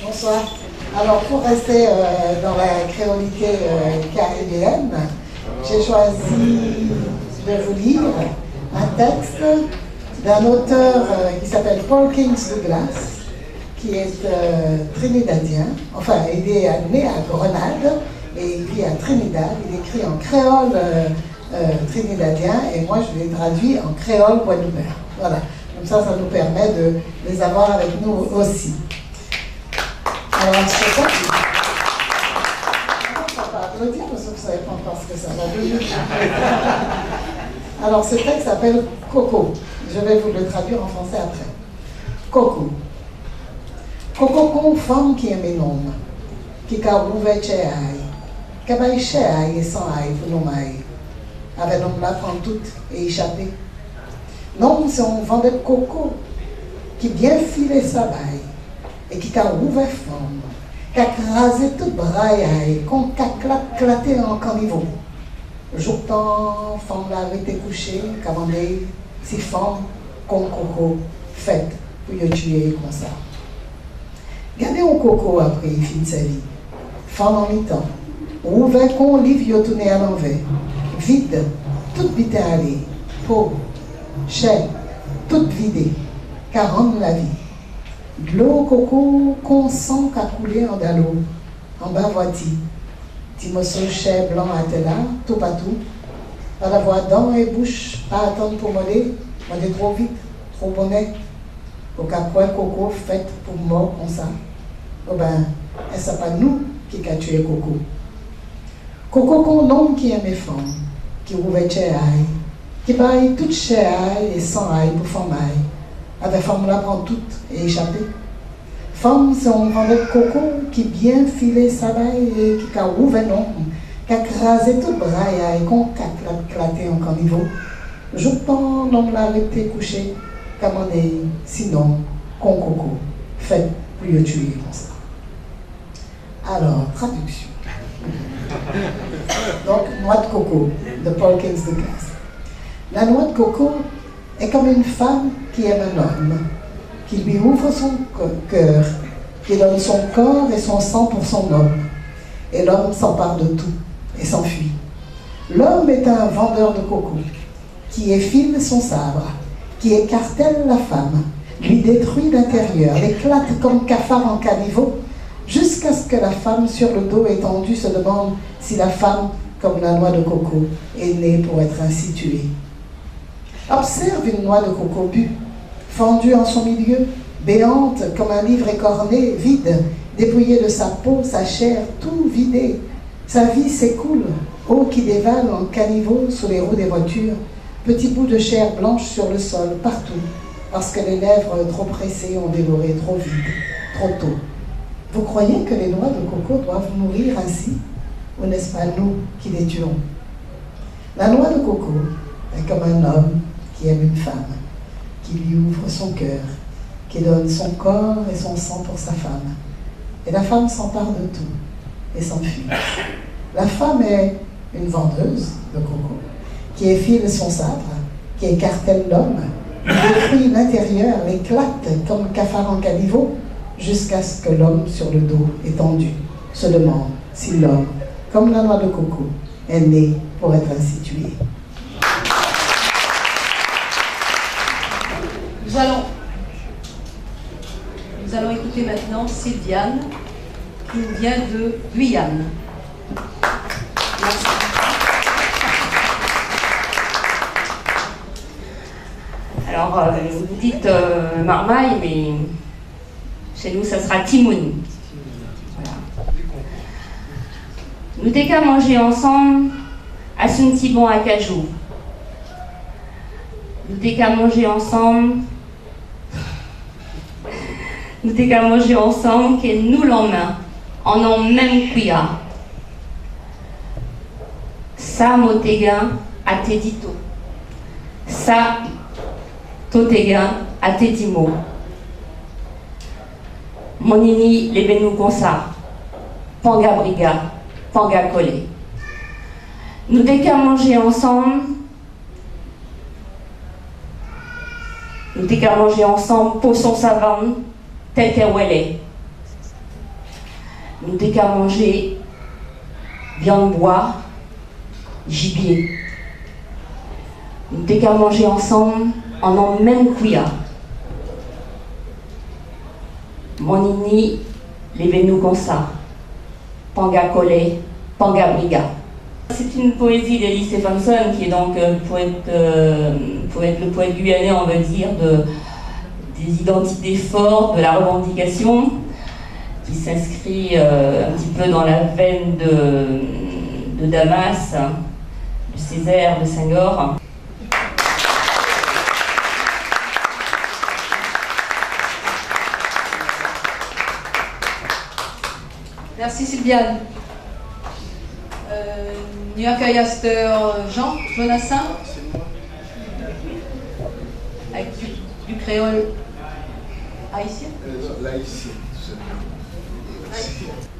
Bonsoir. Alors, pour rester dans la créolité caribéenne, j'ai choisi de vous lire un texte d'un auteur qui s'appelle Paul Kings Douglas, qui est trinidadien, enfin, il est né à Grenade et il vit à Trinidad. Il écrit en créole trinidadien et moi je l'ai traduit en créole guadeloupéen. Voilà, comme ça nous permet de les avoir avec nous aussi. Alors, c'est ça. Ça va applaudir parce que vous ne savez pas encore ce que ça va donner. Alors, ce texte s'appelle Coco. Je vais vous le traduire en français après. Coco. Coco con femme qui aime nom, qui a ouvert chez aïe, qui a chez aïe et sans aïe pour nous maïs, avec nous la prendre toute et échapper. Non, c'est un vendeur de coco qui bien filé sa baille et qui a ouvert femme, qui a crasé tout braille, qu'on a claté en caniveau. Jour temps, femme là été couchée, qui a vendu si femme con coco faite pour y tuer comme ça. Gardez un coco après, il finit sa vie. Femme en mi-temps. Ouvert qu'on livre, il tourné à l'envers. Vide, toute vite allée. Pauvre, cher, toute vidée. Car rendre la vie. De l'eau coco qu'on sent qu'à couler en dalo. En bas voici. Petit morceau cher blanc à là, tout partout. Pas d'avoir dents et bouche, pas attendre pour moller. Moller trop vite, trop bonnet. Au cas quoi coco fait pour mort comme ça. Oh ben, est-ce pas nous qui a tué Coco? Coco qu'on homme qui aime les femmes, qui ouvre chez aïe, qui baille toute chez aïe et sans aïe pour femme aïe. Avec femme là prend toute et échapper. Femme, c'est un vendeur de coco qui bien filé sa baille et qui a ouvert non, qui a crasé tout braille aïe, qu'on a claté en caniveau. Je pense l'homme là été couché, commandé, sinon, con coco, fait pour le tuer comme ça. Alors, traduction. Donc, noix de coco, de Paul Kings Douglas. La noix de coco est comme une femme qui aime un homme, qui lui ouvre son cœur, qui donne son corps et son sang pour son homme. Et l'homme s'empare de tout et s'enfuit. L'homme est un vendeur de coco, qui effile son sabre, qui écartèle la femme, lui détruit l'intérieur, l'éclate comme cafard en caniveau, jusqu'à ce que la femme sur le dos étendu se demande si la femme, comme la noix de coco, est née pour être ainsi tuée. Observe une noix de coco bue, fendue en son milieu, béante comme un livre écorné, vide, dépouillée de sa peau, sa chair, tout vidé. Sa vie s'écoule, eau qui dévale en caniveau sous les roues des voitures, petits bouts de chair blanche sur le sol, partout, parce que les lèvres trop pressées ont dévoré trop vite, trop tôt. Vous croyez que les noix de coco doivent mourir ainsi? Ou n'est-ce pas nous qui les tuons? La noix de coco est comme un homme qui aime une femme, qui lui ouvre son cœur, qui donne son corps et son sang pour sa femme. Et la femme s'empare de tout et s'enfuit. La femme est une vendeuse de coco, qui effile son sabre, qui écartèle l'homme, détruit l'intérieur, l'éclate comme cafard en caniveau, jusqu'à ce que l'homme sur le dos étendu se demande si l'homme, comme la noix de coco, est né pour être ainsi tué. Nous allons écouter maintenant Sylviane, qui nous vient de Guyane. Merci. Alors, vous dites marmaille, mais chez nous, ça sera timoun. Voilà. Nous t'ai qu'à manger ensemble à son petit bon acajou. Nous t'ai qu'à manger ensemble. Nous t'ai qu'à manger ensemble, que nous l'en en même cuillère. Ça, motéga, à tes dito. Ça, totéga, à tes dimo. Monini, les benou comme ça. Panga briga, panga collé. Nous t'ai qu'à manger ensemble. Nous t'es qu'à manger ensemble, poisson savane, telle qu'elle est. Nous t'es qu'à manger viande bois, gibier. Nous t'es qu'à manger ensemble en même couilla. Mon inni, levez-nous comme ça. Panga Collet, Panga Briga. C'est une poésie d'Elie Stephenson, qui est donc le poète guyanais, on va dire, des identités fortes, de la revendication, qui s'inscrit un petit peu dans la veine de Damas, de Césaire, de Senghor. Merci Sylviane. Nyakayaster Jean, Jonassin, avec du créole haïtien. L'haïtien.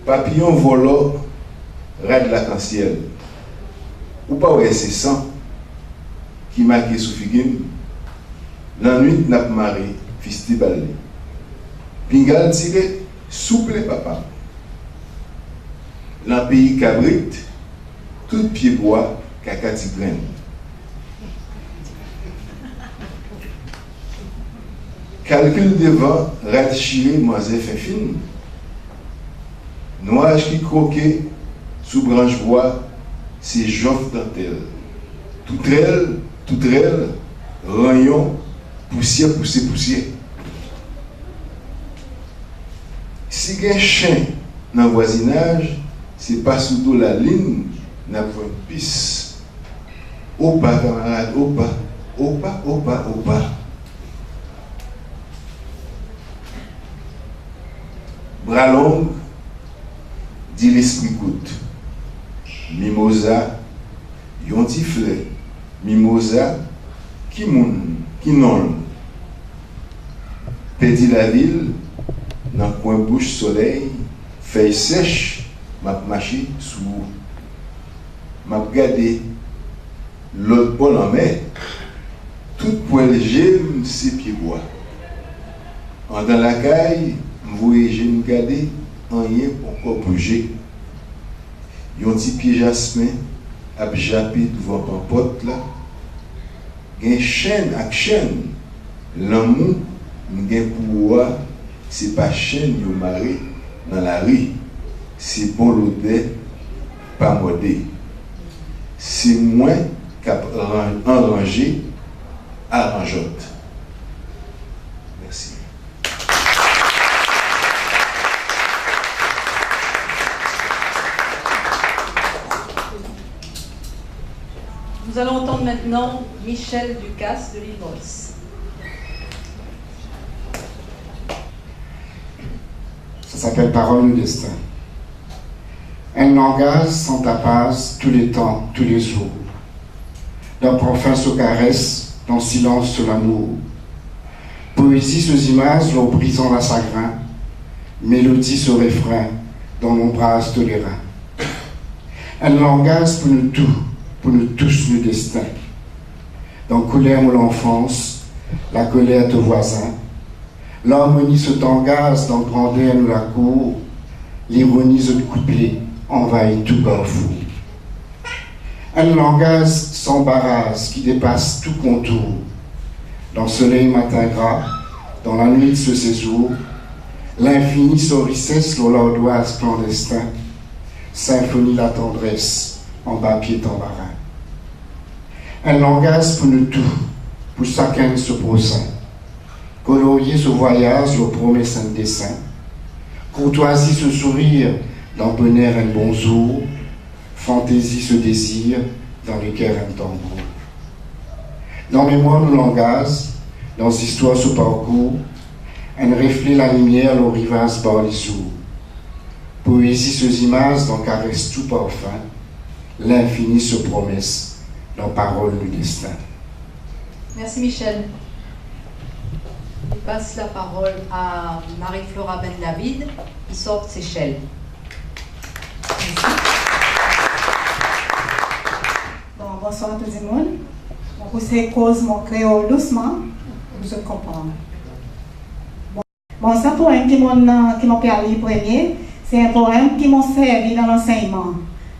Papillon volant, raide l'arc-en-ciel. Ou pas ouais, c'est sang qui marqué sous figine. La nuit n'a pas maré, fisti balé. Pingal tiré, souple papa. Dans le pays cabrit, tout pied bois, cacati graine. Calcul devant, rat chiré, moisé fin fine. Nuage qui croquait, sous branche bois, c'est jonf dentelle. Tout rêle, rayon, poussière, poussière. Si il y a un chien dans le voisinage, c'est pas sous dos la ligne, n'a pas une piste. Opa, camarade, opa. Bras long, dit l'esprit goutte. Mimosa, yon tiflet. Mimosa, qui non. Pédi la ville, dans coin bouche soleil, feuille sèche, m'a marché sous. M'a regardé l'autre pôle en mer, tout poil gemme ses pieds bois. En dans la caille, m'voyez j'ai me garder en rien pour bouger. Yon petit pied jasmin, ap japé devant un pote là. Gen chaîne ak chaîne, l'amour, m'gen pouvoir, c'est pas chaîne yo maré dans la rue, c'est bon l'odeur, pas modé. C'est moins qu'à enranger, arrangeote. Merci. Nous allons entendre maintenant Michel Ducasse de l'île Maurice. Ça s'appelle Parole du destin. Un langage sans tapage tous les temps, tous les jours. D'un parfum se caresse, dans silence sur l'amour. Poésie sous images, l'eau brisant la chagrin. Mélodie se refrain, dans l'ombrage de l'airain. Un langage pour nous tous nos destins. Dans colère ou l'enfance, la colère de voisin. L'harmonie se t'engage dans grandeur nous la cour. L'ironie se couplet envahit tout carrefour. Un langage sans barrage qui dépasse tout contour. Dans le soleil matin gras, dans la nuit de ce séjour, l'infini se richesse sur l'ardoise clandestin, symphonie la tendresse en bas pied en marin. Un langage pour nous tous, pour chacun de ce prochain. Colorier ce voyage, le promesse un dessin. Courtoisie ce sourire, dans bonheur un bonjour. Fantaisie ce désir, dans le cœur un tambour. Dans mémoire le langage, dans histoire ce parcours, un reflet la lumière, le rivage par les jours. Poésie ce images, dans caresse tout parfum. L'infini se promesse, dans parole du destin. Merci Michel. Je passe la parole à Marie-Flora Ben David, qui sort de Seychelles. Bon, bonsoir tout le monde. Pour ces causes, mon créole doucement. vous comprendre. Bon, c'est un poème qui m'a parlé premier. C'est un poème qui m'a servi dans l'enseignement.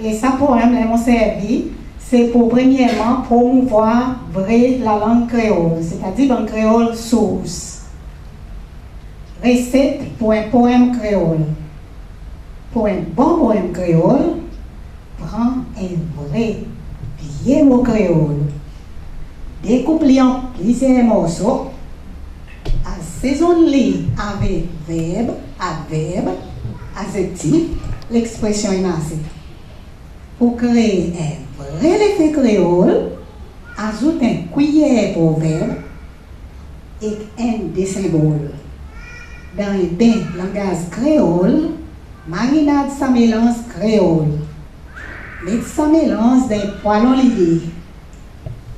Et ce poème, qui m'a servi, c'est pour premièrement promouvoir vrai la langue créole, c'est-à-dire langue créole source. Recette pour un poème créole. Pour un bon poème créole, prends un vrai vieux mot créole. Découpe-le en plusieurs morceaux, assaisonne-les avec verbe, adverbe, adjectif, l'expression énoncée. Pour créer un vrai effet créole, ajoute un cuillère pour verbe et un des symboles. Dans un bain langage créole, marinade sa mélange créole. Mettez sa mélange d'un poêlon lié,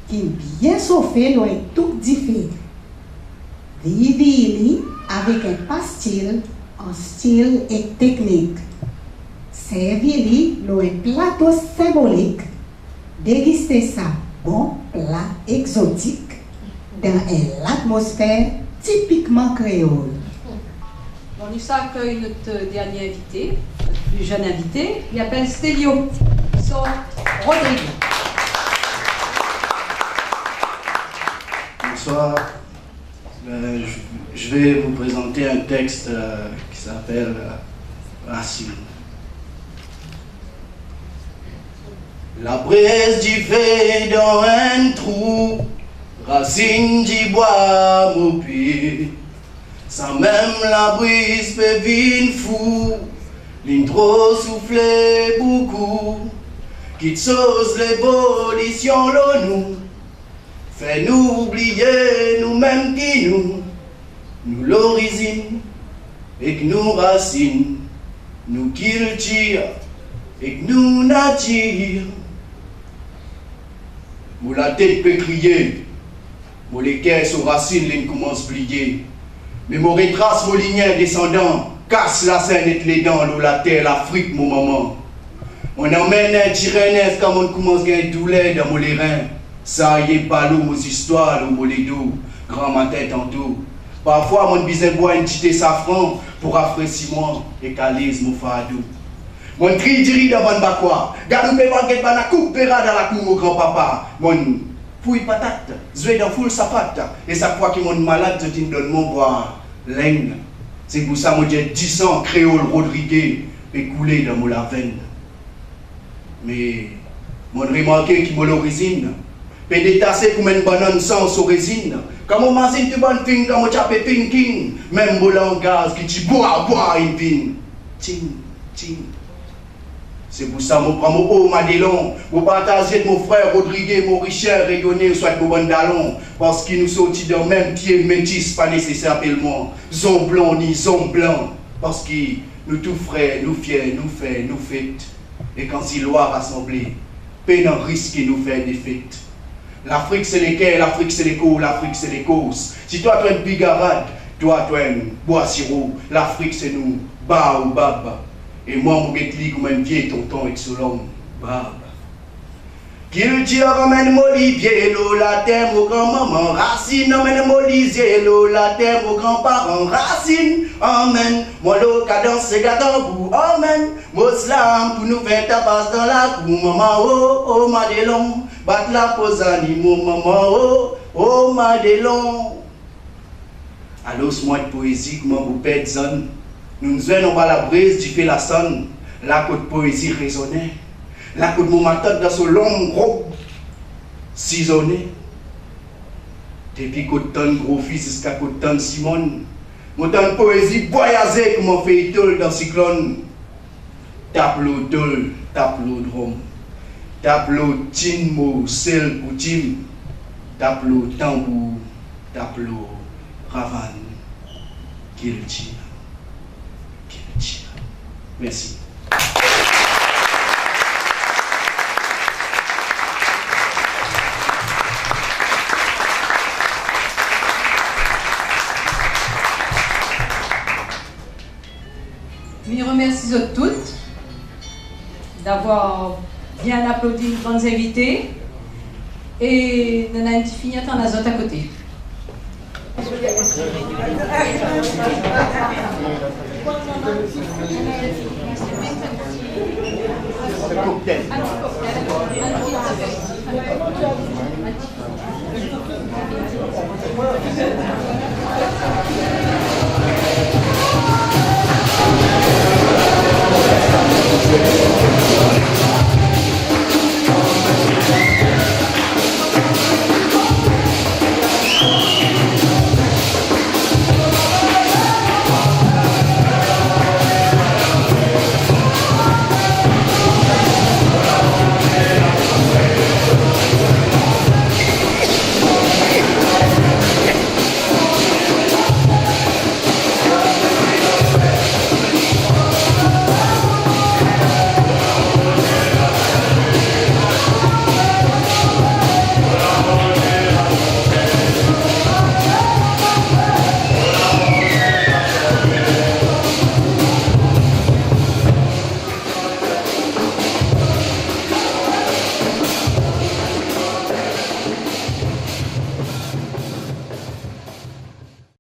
qui est bien chauffé, doit être tout différent. Vivez-le avec un pastil en style et technique. Servez-le dans un plateau symbolique. Dégustez ça, bon plat exotique, dans une atmosphère typiquement créole. Bon, nous accueille notre dernier invité, notre plus jeune invité. Il s'appelle Stélio Rodrigue. Bonsoir. Je vais vous présenter un texte qui s'appelle Racine. La braise du fait dans un trou, racine du bois mon pied. Sans même la brise peut vine fou, l'intro soufflé beaucoup, qui sauce l'évolution l'eau nous, fait nous oublier nous-mêmes qui nous l'origine, et que nous racines, nous culture, et que nous nature. Où la tête peut crier, où les caisses aux racines les commencent à plier. Mais mon retrace, mon ligneur descendant, casse la scène et les dents, l'eau, la terre, l'Afrique, mon maman. On emmène un tyrannesque quand on commence à gagner douleur dans mon reins. Ça y est, pas l'eau, mon histoire, l'eau, mon ledo, grand matin tantôt. Parfois, mon bisé boit une petite safran pour rafraîchir moi et calise mon fado. Mon cri diri dans mon bakwa, garde mes baguettes, la coupe pera dans la cour, mon grand-papa. Mon fouille patate, zoué dans foule sapate, et chaque fois que mon malade te dit donne mon boire, l'aigne. C'est pour ça que j'ai 10 ans créole Rodrigue et coulé dans mon lavenne. Mais mon remarqué qui m'a l'origine, peut détasser comme une banane sans résine. Quand mon mazine te bonne fin, quand mon chapé pinking, même mon langage qui dit bois, une pin. Ting, ting. C'est pour ça que je prends mon haut Madelon, pour partager avec mon frère Rodrigue, mon Richard rayonné, soit mon bon dallon, parce qu'il nous sortit d'un même pied métis, pas nécessaire tellement, zon blanc ni zon blanc, parce que nous tous frères, nous fiers, nous faits, nous fêtes, et quand il lois rassemblés, peine en risque et nous faire des fêtes. L'Afrique c'est lesquels, l'Afrique c'est les causes, l'Afrique c'est les causes. Si toi tu es une bigarade, toi tu es une bois sirop, l'Afrique c'est nous, ba ou baba. Et moi, je vais mettre comme un vieil tonton avec ce long barbe. Qu'il tire ramène Molivier, l'eau, la terre, mon grand-maman, racine, emmène Molisier, l'eau, la terre, mon grand-parent, racine, amen. Moi, l'eau, cadence, c'est gâteau, amen. Mon slam, pour nous faire tapas dans la cour, maman, oh, oh, Madelon, bat la pose animaux, maman, oh, Madelon. Alors, ce mois de poésie, comment vous pète zone? Nous nous venons à la brise du fait la sonne, la côte poésie résonnait, la côte mon matin dans ce long robe sisonné. Depuis côte tonne gros fils jusqu'à côte tonne Simone, mon tonne poésie voyageait comme on fait étole dans cyclone. Tableau dol, tableau drum, tableau tinmo, sel coutume, tableau tambour, tableau ravane, qu'il tire. Merci. Je remercie toutes d'avoir bien applaudi nos grands invités et nous avons fini à temps à côté. Cocktail.